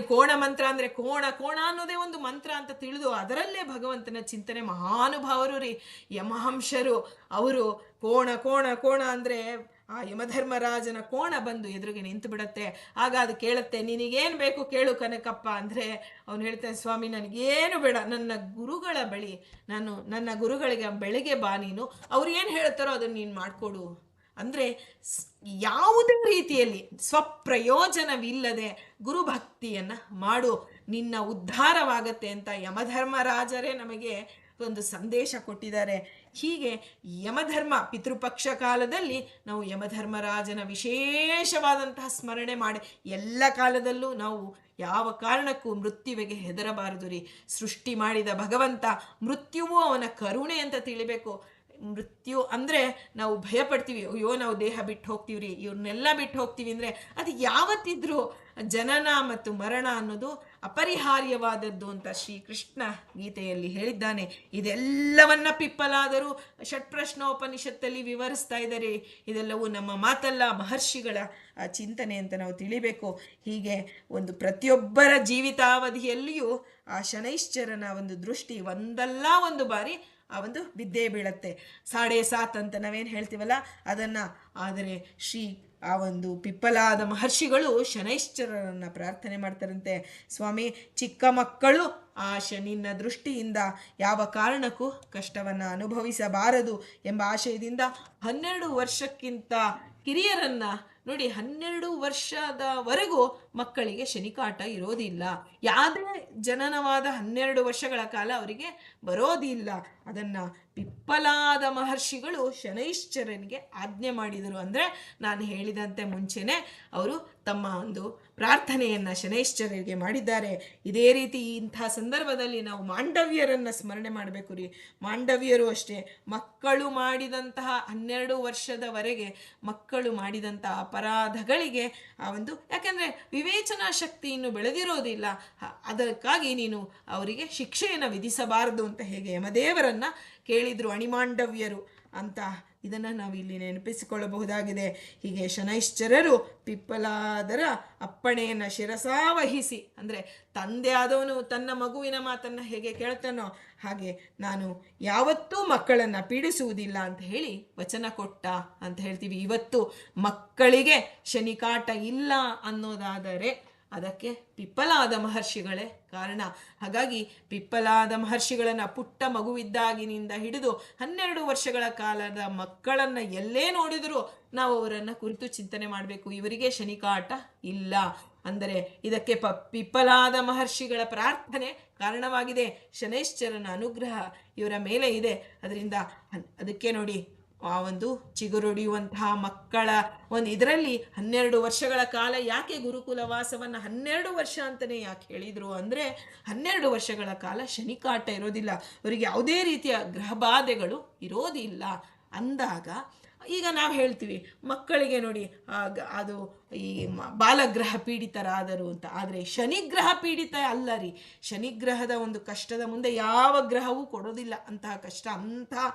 ಕೋಣ ಮಂತ್ರ ಅಂದರೆ ಕೋಣ ಅನ್ನೋದೇ ಒಂದು ಮಂತ್ರ ಅಂತ ತಿಳಿದು ಅದರಲ್ಲೇ ಭಗವಂತನ ಚಿಂತನೆ ಮಹಾನುಭಾವರು ರೀ ಯಮಹಂಸರು. ಅವರು ಕೋಣ ಅಂದರೆ ಆ ಯಮಧರ್ಮರಾಜನ ಕೋಣ ಬಂದು ಎದುರಿಗೆ ನಿಂತು ಬಿಡತ್ತೆ. ಆಗ ಅದು ಕೇಳುತ್ತೆ, ನಿನಗೇನು ಬೇಕು ಕೇಳು ಕನಕಪ್ಪ. ಅಂದರೆ ಅವನು ಹೇಳ್ತಾನೆ, ಸ್ವಾಮಿ ನನಗೇನು ಬೇಡ, ನನ್ನ ಗುರುಗಳಿಗೆ ಬೆಳಿಗ್ಗೆ ಬಾ ನೀನು, ಅವ್ರು ಏನು ಹೇಳ್ತಾರೋ ಅದನ್ನು ನೀನು ಮಾಡಿಕೊಡು. ಅಂದರೆ ಯಾವುದೇ ರೀತಿಯಲ್ಲಿ ಸ್ವಪ್ರಯೋಜನವಿಲ್ಲದೆ ಗುರುಭಕ್ತಿಯನ್ನು ಮಾಡು, ನಿನ್ನ ಉದ್ಧಾರವಾಗತ್ತೆ ಅಂತ ಯಮಧರ್ಮರಾಜರೇ ನಮಗೆ ಒಂದು ಸಂದೇಶ ಕೊಟ್ಟಿದ್ದಾರೆ. ಹೀಗೆ ಯಮಧರ್ಮ ಪಿತೃಪಕ್ಷ ಕಾಲದಲ್ಲಿ ನಾವು ಯಮಧರ್ಮರಾಜನ ವಿಶೇಷವಾದಂತಹ ಸ್ಮರಣೆ ಮಾಡಿ ಎಲ್ಲ ಕಾಲದಲ್ಲೂ ನಾವು ಯಾವ ಕಾರಣಕ್ಕೂ ಮೃತ್ಯುವಿಗೆ ಹೆದರಬಾರದು ರೀ. ಸೃಷ್ಟಿ ಮಾಡಿದ ಭಗವಂತ, ಮೃತ್ಯುವು ಅವನ ಕರುಣೆ ಅಂತ ತಿಳಿಬೇಕು. ಮೃತ್ಯು ಅಂದರೆ ನಾವು ಭಯ ಪಡ್ತೀವಿ, ಅಯ್ಯೋ ನಾವು ದೇಹ ಬಿಟ್ಟು ಹೋಗ್ತೀವಿ ರೀ, ಇವ್ರನ್ನೆಲ್ಲ ಬಿಟ್ಟು ಹೋಗ್ತೀವಿ ಅಂದರೆ ಅದು ಯಾವತ್ತಿದ್ರೂ ಜನನ ಮತ್ತು ಮರಣ ಅನ್ನೋದು ಅಪರಿಹಾರ್ಯವಾದದ್ದು ಅಂತ ಶ್ರೀಕೃಷ್ಣ ಗೀತೆಯಲ್ಲಿ ಹೇಳಿದ್ದಾನೆ. ಇದೆಲ್ಲವನ್ನ ಪಿಪ್ಪಲಾದರೂ ಷಟ್ಪ್ರಶ್ನೋಪನಿಷತ್ತಲ್ಲಿ ವಿವರಿಸ್ತಾ ಇದ್ದಾರೆ. ಇದೆಲ್ಲವೂ ನಮ್ಮ ಮಾತಲ್ಲ, ಮಹರ್ಷಿಗಳ ಚಿಂತನೆ ಅಂತ ನಾವು ತಿಳಿಬೇಕು. ಹೀಗೆ ಒಂದು ಪ್ರತಿಯೊಬ್ಬರ ಜೀವಿತಾವಧಿಯಲ್ಲಿಯೂ ಆ ಶನೈಶ್ಚರನ ಒಂದು ದೃಷ್ಟಿ ಒಂದಲ್ಲ ಒಂದು ಬಾರಿ ಆ ಒಂದು ಬಿದ್ದೇ ಬೀಳತ್ತೆ. 7.5 ಅಂತ ನಾವೇನು ಹೇಳ್ತೀವಲ್ಲ ಅದನ್ನು. ಆದರೆ ಆ ಒಂದು ಪಿಪ್ಪಲಾದ ಮಹರ್ಷಿಗಳು ಶನೈಶ್ಚರರನ್ನು ಪ್ರಾರ್ಥನೆ ಮಾಡ್ತಾರಂತೆ, ಸ್ವಾಮಿ, ಚಿಕ್ಕ ಮಕ್ಕಳು ಆ ಶನಿನ ದೃಷ್ಟಿಯಿಂದ ಯಾವ ಕಾರಣಕ್ಕೂ ಕಷ್ಟವನ್ನು ಅನುಭವಿಸಬಾರದು ಎಂಬ ಆಶಯದಿಂದ 12 ವರ್ಷಕ್ಕಿಂತ ಕಿರಿಯರನ್ನ ನೋಡಿ, 12 ವರ್ಷದವರೆಗೂ ಮಕ್ಕಳಿಗೆ ಶನಿಕಾಟ ಇರೋದಿಲ್ಲ. ಯಾವುದೇ ಜನನವಾದ 12 ವರ್ಷಗಳ ಕಾಲ ಅವರಿಗೆ ಬರೋದಿಲ್ಲ. ಅದನ್ನು ಪಿಪ್ಪಲಾದ ಮಹರ್ಷಿಗಳು ಶನೈಶ್ಚರನಿಗೆ ಆಜ್ಞೆ ಮಾಡಿದರು. ಅಂದರೆ ನಾನು ಹೇಳಿದಂತೆ ಮುಂಚೆನೆ ಅವರು ತಮ್ಮ ಒಂದು ಪ್ರಾರ್ಥನೆಯನ್ನು ಶನೈಶ್ಚರರಿಗೆ ಮಾಡಿದ್ದಾರೆ. ಇದೇ ರೀತಿ ಇಂಥ ಸಂದರ್ಭದಲ್ಲಿ ನಾವು ಮಾಂಡವ್ಯರನ್ನು ಸ್ಮರಣೆ ಮಾಡಬೇಕು ರೀ. ಮಾಂಡವ್ಯರು ಅಷ್ಟೇ, ಮಕ್ಕಳು ಮಾಡಿದಂತಹ 12 ವರ್ಷದವರೆಗೆ ಮಕ್ಕಳು ಮಾಡಿದಂತಹ ಅಪರಾಧಗಳಿಗೆ ಆ ಒಂದು, ಯಾಕೆಂದರೆ ವಿವೇಚನಾ ಶಕ್ತಿ ಇನ್ನು ಬೆಳೆದಿರೋದಿಲ್ಲ, ಅದಕ್ಕಾಗಿ ನೀನು ಅವರಿಗೆ ಶಿಕ್ಷೆಯನ್ನು ವಿಧಿಸಬಾರದು ಅಂತ ಹೇಗೆ ಯಮದೇವರನ್ನು ಕೇಳಿದ್ರು ಅಣಿಮಾಂಡವ್ಯರು ಅಂತ ಇದನ್ನು ನಾವು ಇಲ್ಲಿ ನೆನಪಿಸಿಕೊಳ್ಳಬಹುದಾಗಿದೆ. ಹೀಗೆ ಶನೈಶ್ಚರರು ಪಿಪ್ಪಲಾದರ ಅಪ್ಪಣೆಯನ್ನು ಶಿರಸಾವಹಿಸಿ, ಅಂದರೆ ತಂದೆ ಆದವನು ತನ್ನ ಮಗುವಿನ ಮಾತನ್ನು ಹೇಗೆ ಕೇಳ್ತಾನೋ ಹಾಗೆ ನಾನು ಯಾವತ್ತೂ ಮಕ್ಕಳನ್ನು ಪೀಡಿಸುವುದಿಲ್ಲ ಅಂತ ಹೇಳಿ ವಚನ ಕೊಟ್ಟ ಅಂತ ಹೇಳ್ತೀವಿ. ಇವತ್ತು ಮಕ್ಕಳಿಗೆ ಶನಿಕಾಟ ಇಲ್ಲ ಅನ್ನೋದಾದರೆ ಅದಕ್ಕೆ ಪಿಪ್ಪಲಾದ ಮಹರ್ಷಿಗಳೇ ಕಾರಣ. ಹಾಗಾಗಿ ಪಿಪ್ಪಲಾದ ಮಹರ್ಷಿಗಳನ್ನು ಪುಟ್ಟ ಮಗುವಿದ್ದಾಗಿನಿಂದ ಹಿಡಿದು 12 ವರ್ಷಗಳ ಕಾಲದ ಮಕ್ಕಳನ್ನು ಎಲ್ಲೇ ನೋಡಿದರೂ ನಾವು ಅವರನ್ನು ಕುರಿತು ಚಿಂತನೆ ಮಾಡಬೇಕು. ಇವರಿಗೆ ಶನಿಕಾಟ ಇಲ್ಲ ಅಂದರೆ ಇದಕ್ಕೆ ಪಿಪ್ಪಲಾದ ಮಹರ್ಷಿಗಳ ಪ್ರಾರ್ಥನೆ ಕಾರಣವಾಗಿದೆ. ಶನೈಶ್ಚರನ ಅನುಗ್ರಹ ಇವರ ಮೇಲೆ ಇದೆ. ಅದಕ್ಕೆ ನೋಡಿ, ಆ ಒಂದು ಚಿಗುರೊಡೆಯುವಂತಹ ಮಕ್ಕಳ ಒಂದು ಇದರಲ್ಲಿ 12 ವರ್ಷಗಳ ಕಾಲ ಯಾಕೆ ಗುರುಕುಲ ವಾಸವನ್ನು 12 ವರ್ಷ ಅಂತಲೇ ಯಾಕೆ ಹೇಳಿದರು ಅಂದರೆ 12 ವರ್ಷಗಳ ಕಾಲ ಶನಿಕಾಟ ಇರೋದಿಲ್ಲ, ಅವರಿಗೆ ಯಾವುದೇ ರೀತಿಯ ಗ್ರಹಬಾಧೆಗಳು ಇರೋದಿಲ್ಲ ಅಂದಾಗ. ಈಗ ನಾವು ಹೇಳ್ತೀವಿ ಮಕ್ಕಳಿಗೆ ನೋಡಿ ಅದು ಈ ಬಾಲಗ್ರಹ ಪೀಡಿತರಾದರು ಅಂತ. ಆದರೆ ಶನಿಗ್ರಹ ಪೀಡಿತ ಅಲ್ಲ ರೀ. ಶನಿಗ್ರಹದ ಒಂದು ಕಷ್ಟದ ಮುಂದೆ ಯಾವ ಗ್ರಹವೂ ಕೊಡೋದಿಲ್ಲ ಅಂತಹ ಕಷ್ಟ. ಅಂತಹ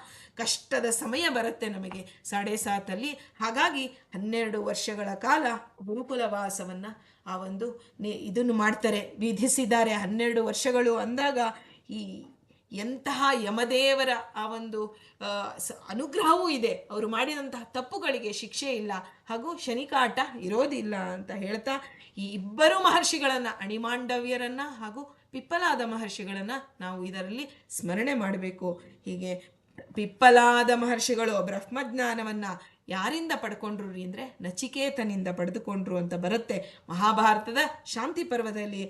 ಕಷ್ಟದ ಸಮಯ ಬರುತ್ತೆ ನಮಗೆ 7.5. ಹಾಗಾಗಿ 12 ವರ್ಷಗಳ ಕಾಲ ಗುರುಕುಲ ವಾಸವನ್ನು ಆ ಒಂದು ಇದನ್ನು ಮಾಡ್ತಾರೆ, ವಿಧಿಸಿದ್ದಾರೆ. 12 ವರ್ಷಗಳು ಅಂದಾಗ ಈ ಎಂತಹ ಯಮದೇವರ ಆ ಒಂದು ಅನುಗ್ರಹವೂ ಇದೆ. ಅವರು ಮಾಡಿದಂತಹ ತಪ್ಪುಗಳಿಗೆ ಶಿಕ್ಷೆ ಇಲ್ಲ, ಹಾಗೂ ಶನಿಕಾಟ ಇರೋದಿಲ್ಲ ಅಂತ ಹೇಳ್ತಾ ಈ ಇಬ್ಬರು ಮಹರ್ಷಿಗಳನ್ನು, ಅಣಿಮಾಂಡವ್ಯರನ್ನು ಹಾಗೂ ಪಿಪ್ಪಲಾದ ಮಹರ್ಷಿಗಳನ್ನು ನಾವು ಇದರಲ್ಲಿ ಸ್ಮರಣೆ ಮಾಡಬೇಕು. ಹೀಗೆ ಪಿಪ್ಪಲಾದ ಮಹರ್ಷಿಗಳು ಬ್ರಹ್ಮಜ್ಞಾನವನ್ನು ಯಾರಿಂದ ಪಡ್ಕೊಂಡ್ರು ರೀ ಅಂದರೆ ನಚಿಕೇತನಿಂದ ಪಡೆದುಕೊಂಡ್ರು ಅಂತ ಬರುತ್ತೆ. ಮಹಾಭಾರತದ ಶಾಂತಿ ಪರ್ವದಲ್ಲಿ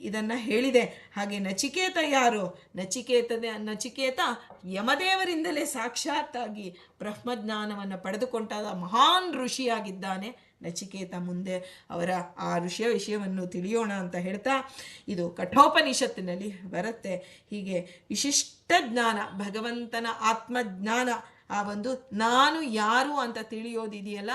ಇದನ್ನು ಹೇಳಿದೆ. ಹಾಗೆ ನಚಿಕೇತ ಯಾರು? ನಚಿಕೇತ ಯಮದೇವರಿಂದಲೇ ಸಾಕ್ಷಾತ್ತಾಗಿ ಬ್ರಹ್ಮಜ್ಞಾನವನ್ನು ಪಡೆದುಕೊಂಡಾದ ಮಹಾನ್ ಋಷಿಯಾಗಿದ್ದಾನೆ ನಚಿಕೇತ. ಮುಂದೆ ಅವರ ಆ ಋಷಿಯ ವಿಷಯವನ್ನು ತಿಳಿಯೋಣ ಅಂತ ಹೇಳ್ತಾ ಇದು ಕಠೋಪನಿಷತ್ತಿನಲ್ಲಿ ಬರುತ್ತೆ. ಹೀಗೆ ವಿಶಿಷ್ಟ ಜ್ಞಾನ, ಭಗವಂತನ ಆತ್ಮಜ್ಞಾನ, ಆ ಒಂದು ನಾನು ಯಾರು ಅಂತ ತಿಳಿಯೋದಿದೆಯಲ್ಲ,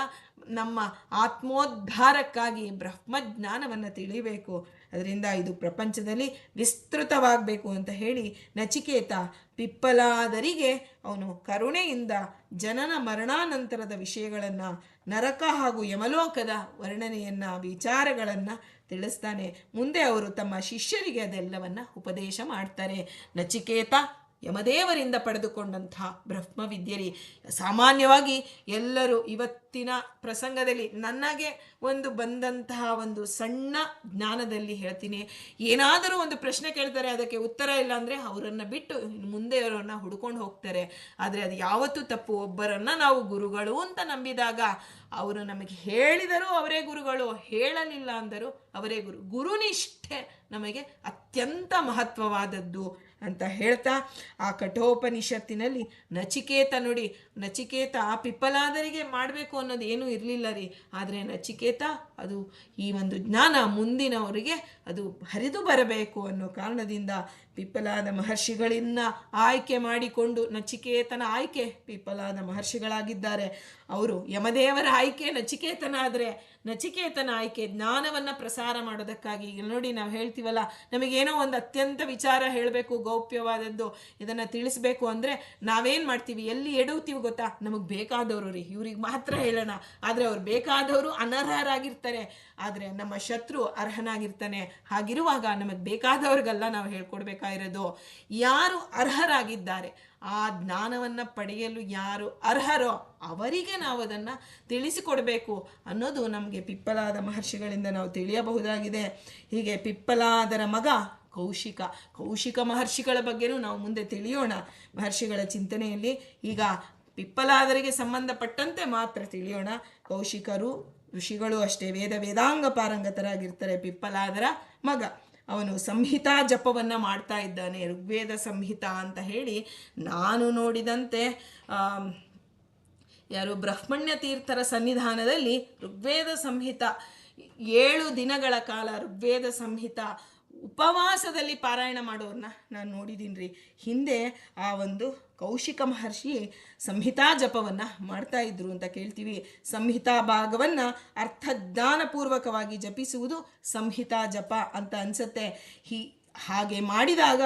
ನಮ್ಮ ಆತ್ಮೋದ್ಧಾರಕ್ಕಾಗಿ ಬ್ರಹ್ಮಜ್ಞಾನವನ್ನು ತಿಳಿಬೇಕು. ಅದರಿಂದ ಇದು ಪ್ರಪಂಚದಲ್ಲಿ ವಿಸ್ತೃತವಾಗಬೇಕು ಅಂತ ಹೇಳಿ ನಚಿಕೇತ ಪಿಪ್ಪಲಾದರಿಗೆ ಅವನು ಕರುಣೆಯಿಂದ ಜನನ ಮರಣಾನಂತರದ ವಿಷಯಗಳನ್ನು, ನರಕ ಹಾಗೂ ಯಮಲೋಕದ ವರ್ಣನೆಯನ್ನು, ವಿಚಾರಗಳನ್ನು ತಿಳಿಸ್ತಾನೆ. ಮುಂದೆ ಅವರು ತಮ್ಮ ಶಿಷ್ಯರಿಗೆ ಅದೆಲ್ಲವನ್ನು ಉಪದೇಶ ಮಾಡ್ತಾರೆ. ನಚಿಕೇತ ಯಮದೇವರಿಂದ ಪಡೆದುಕೊಂಡಂತಹ ಬ್ರಹ್ಮವಿದ್ಯರಿ. ಸಾಮಾನ್ಯವಾಗಿ ಎಲ್ಲರೂ ಇವತ್ತಿನ ಪ್ರಸಂಗದಲ್ಲಿ ನನಗೆ ಒಂದು ಬಂದಂತಹ ಒಂದು ಸಣ್ಣ ಜ್ಞಾನದಲ್ಲಿ ಹೇಳ್ತೀನಿ, ಏನಾದರೂ ಒಂದು ಪ್ರಶ್ನೆ ಕೇಳ್ತಾರೆ, ಅದಕ್ಕೆ ಉತ್ತರ ಇಲ್ಲ ಅಂದರೆ ಅವರನ್ನು ಬಿಟ್ಟು ಮುಂದೆ ಅವರನ್ನು ಹುಡ್ಕೊಂಡು ಹೋಗ್ತಾರೆ. ಆದರೆ ಅದು ಯಾವತ್ತೂ ತಪ್ಪು. ಒಬ್ಬರನ್ನು ನಾವು ಗುರುಗಳು ಅಂತ ನಂಬಿದಾಗ ಅವರು ನಮಗೆ ಹೇಳಿದರೂ ಅವರೇ ಗುರುಗಳು, ಹೇಳಲಿಲ್ಲ ಅಂದರೂ ಅವರೇ ಗುರುನಿಷ್ಠೆ ನಮಗೆ ಅತ್ಯಂತ ಮಹತ್ವವಾದದ್ದು ಅಂತ ಹೇಳ್ತಾ ಆ ಕಠೋಪನಿಷತ್ತಿನಲ್ಲಿ ನಚಿಕೇತ ನೋಡಿ, ನಚಿಕೇತ ಪಿಪ್ಪಲಾದರಿಗೆ ಮಾಡಬೇಕು ಅನ್ನೋದು ಏನೂ ಇರಲಿಲ್ಲ ರೀ. ಆದರೆ ನಚಿಕೇತ ಅದು ಈ ಒಂದು ಜ್ಞಾನ ಮುಂದಿನವರಿಗೆ ಅದು ಹರಿದು ಬರಬೇಕು ಅನ್ನೋ ಕಾರಣದಿಂದ ಪಿಪ್ಪಲಾದ ಮಹರ್ಷಿಗಳನ್ನ ಆಯ್ಕೆ ಮಾಡಿಕೊಂಡು, ನಚಿಕೇತನ ಆಯ್ಕೆ ಪಿಪ್ಪಲಾದ ಮಹರ್ಷಿಗಳಾಗಿದ್ದಾರೆ. ಅವರು ಯಮದೇವರ ಆಯ್ಕೆ ನಚಿಕೇತನಾದರೆ ನಚಿಕೇತನ ಆಯ್ಕೆ ಜ್ಞಾನವನ್ನು ಪ್ರಸಾರ ಮಾಡೋದಕ್ಕಾಗಿ. ಈಗ ನೋಡಿ, ನಾವು ಹೇಳ್ತೀವಲ್ಲ, ನಮಗೇನೋ ಒಂದು ಅತ್ಯಂತ ವಿಚಾರ ಹೇಳಬೇಕು, ಗೌಪ್ಯವಾದದ್ದು, ಇದನ್ನು ತಿಳಿಸ್ಬೇಕು ಅಂದರೆ ನಾವೇನು ಮಾಡ್ತೀವಿ, ಎಲ್ಲಿ ಎಡುತ್ತೀವಿ ಗೊತ್ತಾ? ನಮಗೆ ಬೇಕಾದವರು ರೀ, ಇವ್ರಿಗೆ ಮಾತ್ರ ಹೇಳೋಣ. ಆದರೆ ಅವ್ರು ಬೇಕಾದವರು ಅನರ್ಹರಾಗಿರ್ತಾರೆ, ಆದರೆ ನಮ್ಮ ಶತ್ರು ಅರ್ಹನಾಗಿರ್ತಾನೆ. ಹಾಗಿರುವಾಗ ನಮಗೆ ಬೇಕಾದವ್ರಿಗೆಲ್ಲ ನಾವು ಹೇಳ್ಕೊಡ್ಬೇಕಾಗಿರೋದು. ಯಾರು ಅರ್ಹರಾಗಿದ್ದಾರೆ, ಆ ಜ್ಞಾನವನ್ನು ಪಡೆಯಲು ಯಾರು ಅರ್ಹರೋ ಅವರಿಗೆ ನಾವು ಅದನ್ನು ತಿಳಿಸಿಕೊಡಬೇಕು ಅನ್ನೋದು ನಮಗೆ ಪಿಪ್ಪಲಾದ ಮಹರ್ಷಿಗಳಿಂದ ನಾವು ತಿಳಿಯಬಹುದಾಗಿದೆ. ಹೀಗೆ ಪಿಪ್ಪಲಾದರ ಮಗ ಕೌಶಿಕ ಮಹರ್ಷಿಗಳ ಬಗ್ಗೆನೂ ನಾವು ಮುಂದೆ ತಿಳಿಯೋಣ ಮಹರ್ಷಿಗಳ ಚಿಂತನೆಯಲ್ಲಿ. ಈಗ ಪಿಪ್ಪಲಾದರಿಗೆ ಸಂಬಂಧಪಟ್ಟಂತೆ ಮಾತ್ರ ತಿಳಿಯೋಣ. ಕೌಶಿಕರು ಋಷಿಗಳು ಅಷ್ಟೇ, ವೇದಾಂಗ ಪಾರಂಗತರಾಗಿರ್ತಾರೆ. ಪಿಪ್ಪಲಾದರ ಮಗ ಅವನು ಸಂಹಿತಾ ಜಪವನ್ನು ಮಾಡ್ತಾ ಇದ್ದಾನೆ, ಋಗ್ವೇದ ಸಂಹಿತಾ ಅಂತ ಹೇಳಿ. ನಾನು ನೋಡಿದಂತೆ ಯಾರು ಬ್ರಹ್ಮಣ್ಯ ತೀರ್ಥರ ಸನ್ನಿಧಾನದಲ್ಲಿ ಋಗ್ವೇದ ಸಂಹಿತ 7 ದಿನಗಳ ಕಾಲ ಋಗ್ವೇದ ಸಂಹಿತ ಉಪವಾಸದಲ್ಲಿ ಪಾರಾಯಣ ಮಾಡೋರನ್ನ ನಾನು ನೋಡಿದ್ದೀನಿ ರೀ. ಹಿಂದೆ ಆ ಒಂದು ಕೌಶಿಕ ಮಹರ್ಷಿ ಸಂಹಿತಾ ಜಪವನ್ನು ಮಾಡ್ತಾ ಇದ್ರು ಅಂತ ಕೇಳ್ತೀವಿ. ಸಂಹಿತಾ ಭಾಗವನ್ನು ಅರ್ಥಜ್ಞಾನಪೂರ್ವಕವಾಗಿ ಜಪಿಸುವುದು ಸಂಹಿತಾ ಜಪ ಅಂತ ಅನಿಸುತ್ತೆ. ಹಾಗೆ ಮಾಡಿದಾಗ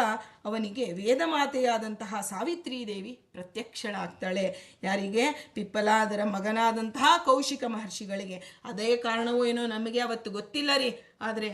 ಅವನಿಗೆ ವೇದಮಾತೆಯಾದಂತಹ ಸಾವಿತ್ರಿ ದೇವಿ ಪ್ರತ್ಯಕ್ಷಳಾಗ್ತಾಳೆ. ಯಾರಿಗೆ? ಪಿಪ್ಪಲಾದರ ಮಗನಾದಂತಹ ಕೌಶಿಕ ಮಹರ್ಷಿಗಳಿಗೆ. ಅದೇ ಕಾರಣವೋ ಏನೋ ನಮಗೆ ಅವತ್ತು ಗೊತ್ತಿಲ್ಲ ರೀ. ಆದರೆ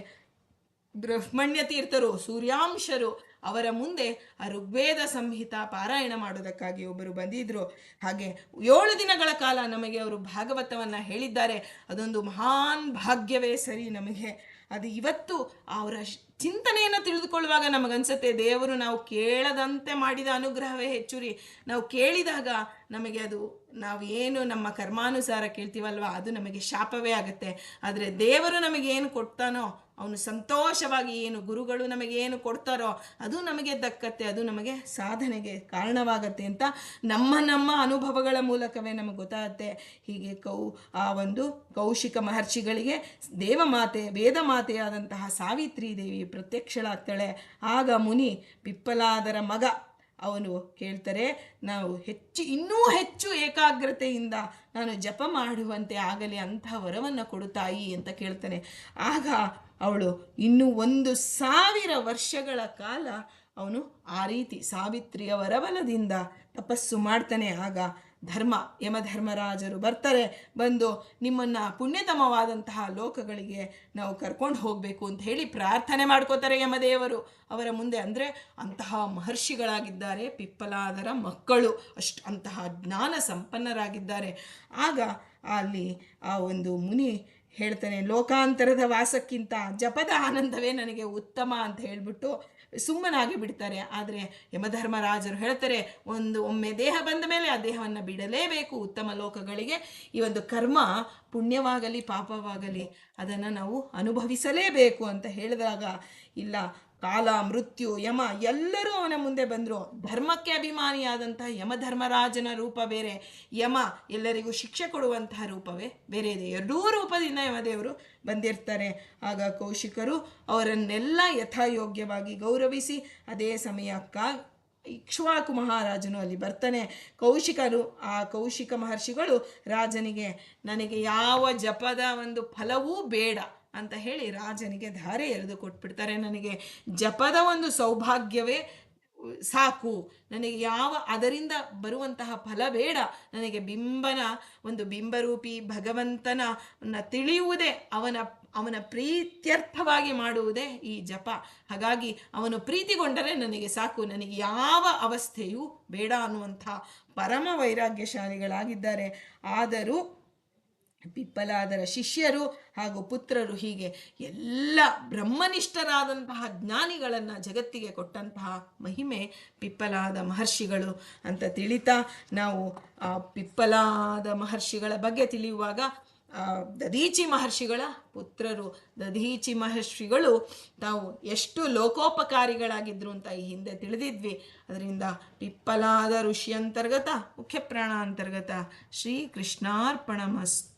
ಬ್ರಹ್ಮಣ್ಯ ತೀರ್ಥರು, ಸೂರ್ಯಾಂಶರು ಅವರ ಮುಂದೆ ಆ ಋಗ್ವೇದ ಸಂಹಿತ ಪಾರಾಯಣ ಮಾಡೋದಕ್ಕಾಗಿ ಒಬ್ಬರು ಬಂದಿದ್ರು. ಹಾಗೆ 7 ದಿನಗಳ ಕಾಲ ನಮಗೆ ಅವರು ಭಾಗವತವನ್ನು ಹೇಳಿದ್ದಾರೆ. ಅದೊಂದು ಮಹಾನ್ ಭಾಗ್ಯವೇ ಸರಿ ನಮಗೆ. ಅದು ಇವತ್ತು ಅವರ ಚಿಂತನೆಯನ್ನು ತಿಳಿದುಕೊಳ್ಳುವಾಗ ನಮಗನ್ಸುತ್ತೆ, ದೇವರು ನಾವು ಕೇಳದಂತೆ ಮಾಡಿದ ಅನುಗ್ರಹವೇ ಹೆಚ್ಚು ರೀ. ನಾವು ಕೇಳಿದಾಗ ನಮಗೆ ಅದು ನಾವೇನು ನಮ್ಮ ಕರ್ಮಾನುಸಾರ ಕೇಳ್ತೀವಲ್ವ, ಅದು ನಮಗೆ ಶಾಪವೇ ಆಗುತ್ತೆ. ಆದರೆ ದೇವರು ನಮಗೇನು ಕೊಡ್ತಾನೋ ಅವನು ಸಂತೋಷವಾಗಿ, ಏನು ಗುರುಗಳು ನಮಗೇನು ಕೊಡ್ತಾರೋ ಅದು ನಮಗೆ ದಕ್ಕತ್ತೆ, ಅದು ನಮಗೆ ಸಾಧನೆಗೆ ಕಾರಣವಾಗತ್ತೆ ಅಂತ ನಮ್ಮ ಅನುಭವಗಳ ಮೂಲಕವೇ ನಮಗೆ ಗೊತ್ತಾಗುತ್ತೆ. ಹೀಗೆ ಆ ಒಂದು ಕೌಶಿಕ ಮಹರ್ಷಿಗಳಿಗೆ ದೇವಮಾತೆ, ವೇದಮಾತೆಯಾದಂತಹ ಸಾವಿತ್ರಿ ದೇವಿ ಪ್ರತ್ಯಕ್ಷಳಾಗ್ತಾಳೆ. ಆಗ ಮುನಿ ಪಿಪ್ಪಲಾದರ ಮಗ ಅವನು ಕೇಳ್ತಾರೆ, ನಾವು ಇನ್ನೂ ಹೆಚ್ಚು ಏಕಾಗ್ರತೆಯಿಂದ ನಾನು ಜಪ ಮಾಡುವಂತೆ ಆಗಲಿ ಅಂತಹ ವರವನ್ನು ಕೊಡು ತಾಯಿ ಅಂತ ಕೇಳ್ತಾನೆ. ಆಗ ಅವಳು ಇನ್ನೂ 1,000 ವರ್ಷಗಳ ಕಾಲ ಅವನು ಆ ರೀತಿ ಸಾವಿತ್ರಿಯ ವರಬಲದಿಂದ ತಪಸ್ಸು ಮಾಡ್ತಾನೆ. ಆಗ ಯಮಧರ್ಮರಾಜರು ಬರ್ತಾರೆ. ಬಂದು ನಿಮ್ಮನ್ನು ಪುಣ್ಯತಮವಾದಂತಹ ಲೋಕಗಳಿಗೆ ನಾವು ಕರ್ಕೊಂಡು ಹೋಗಬೇಕು ಅಂತ ಹೇಳಿ ಪ್ರಾರ್ಥನೆ ಮಾಡ್ಕೋತಾರೆ ಯಮದೇವರು ಅವರ ಮುಂದೆ. ಅಂದರೆ ಅಂತಹ ಮಹರ್ಷಿಗಳಾಗಿದ್ದಾರೆ ಪಿಪ್ಪಲಾದರ ಮಕ್ಕಳು, ಅಂತಹ ಜ್ಞಾನ ಸಂಪನ್ನರಾಗಿದ್ದಾರೆ. ಆಗ ಅಲ್ಲಿ ಆ ಒಂದು ಮುನಿ ಹೇಳ್ತಾನೆ, ಲೋಕಾಂತರದ ವಾಸಕ್ಕಿಂತ ಜಪದ ಆನಂದವೇ ನನಗೆ ಉತ್ತಮ ಅಂತ ಹೇಳಿಬಿಟ್ಟು ಸುಮ್ಮನಾಗಿ ಬಿಡ್ತಾರೆ. ಆದರೆ ಯಮಧರ್ಮರಾಜರು ಹೇಳ್ತಾರೆ, ಒಮ್ಮೆ ದೇಹ ಬಂದ ಮೇಲೆ ಆ ದೇಹವನ್ನು ಬಿಡಲೇಬೇಕು ಉತ್ತಮ ಲೋಕಗಳಿಗೆ. ಈ ಒಂದು ಕರ್ಮ ಪುಣ್ಯವಾಗಲಿ ಪಾಪವಾಗಲಿ ಅದನ್ನು ನಾವು ಅನುಭವಿಸಲೇಬೇಕು ಅಂತ ಹೇಳಿದಾಗ, ಇಲ್ಲ, ಕಾಲ, ಮೃತ್ಯು, ಯಮ ಎಲ್ಲರೂ ಅವನ ಮುಂದೆ ಬಂದರು. ಧರ್ಮಕ್ಕೆ ಅಭಿಮಾನಿಯಾದಂತಹ ಯಮಧರ್ಮರಾಜನ ರೂಪ ಬೇರೆ, ಯಮ ಎಲ್ಲರಿಗೂ ಶಿಕ್ಷೆ ಕೊಡುವಂತಹ ರೂಪವೇ ಬೇರೆ ಇದೆ. ಎರಡೂ ರೂಪದಿಂದ ಯಮದೇವರು ಬಂದಿರ್ತಾರೆ. ಆಗ ಕೌಶಿಕರು ಅವರನ್ನೆಲ್ಲ ಯಥಾಯೋಗ್ಯವಾಗಿ ಗೌರವಿಸಿ, ಅದೇ ಸಮಯಕ್ಕಾಗಿ ಇಕ್ಷ್ವಾಕು ಮಹಾರಾಜನು ಅಲ್ಲಿ ಬರ್ತಾನೆ. ಕೌಶಿಕ ಮಹರ್ಷಿಗಳು ರಾಜನಿಗೆ, ನನಗೆ ಯಾವ ಜಪದ ಒಂದು ಫಲವೂ ಬೇಡ ಅಂತ ಹೇಳಿ ರಾಜನಿಗೆ ಧಾರೆ ಎರೆದು ಕೊಟ್ಬಿಡ್ತಾರೆ. ನನಗೆ ಜಪದ ಒಂದು ಸೌಭಾಗ್ಯವೇ ಸಾಕು, ನನಗೆ ಅದರಿಂದ ಬರುವಂತಹ ಫಲ ಬೇಡ. ನನಗೆ ಬಿಂಬರೂಪಿ ಭಗವಂತನ ತಿಳಿಯುವುದೇ, ಅವನ ಪ್ರೀತ್ಯರ್ಥವಾಗಿ ಮಾಡುವುದೇ ಈ ಜಪ. ಹಾಗಾಗಿ ಅವನು ಪ್ರೀತಿಗೊಂಡರೆ ನನಗೆ ಸಾಕು, ನನಗೆ ಯಾವ ಅವಸ್ಥೆಯೂ ಬೇಡ ಅನ್ನುವಂಥ ಪರಮ ವೈರಾಗ್ಯಶಾಲಿಗಳಾಗಿದ್ದಾರೆ. ಆದರೂ ಪಿಪ್ಪಲಾದರ ಶಿಷ್ಯರು ಹಾಗೂ ಪುತ್ರರು ಹೀಗೆ ಎಲ್ಲ ಬ್ರಹ್ಮನಿಷ್ಠರಾದಂತಹ ಜ್ಞಾನಿಗಳನ್ನು ಜಗತ್ತಿಗೆ ಕೊಟ್ಟಂತಹ ಮಹಿಮೆ ಪಿಪ್ಪಲಾದ ಮಹರ್ಷಿಗಳು ಅಂತ ತಿಳಿತಾ, ನಾವು ಪಿಪ್ಪಲಾದ ಮಹರ್ಷಿಗಳ ಬಗ್ಗೆ ತಿಳಿಯುವಾಗ ದಧೀಚಿ ಮಹರ್ಷಿಗಳ ಪುತ್ರರು, ದಧೀಚಿ ಮಹರ್ಷಿಗಳು ತಾವು ಎಷ್ಟು ಲೋಕೋಪಕಾರಿಗಳಾಗಿದ್ರು ಅಂತ ಈ ಹಿಂದೆ ತಿಳಿದಿದ್ವಿ. ಅದರಿಂದ ಪಿಪ್ಪಲಾದ ಋಷಿ ಅಂತರ್ಗತ, ಮುಖ್ಯ ಪ್ರಾಣ ಅಂತರ್ಗತ ಶ್ರೀ ಕೃಷ್ಣಾರ್ಪಣಮಸ್ತು.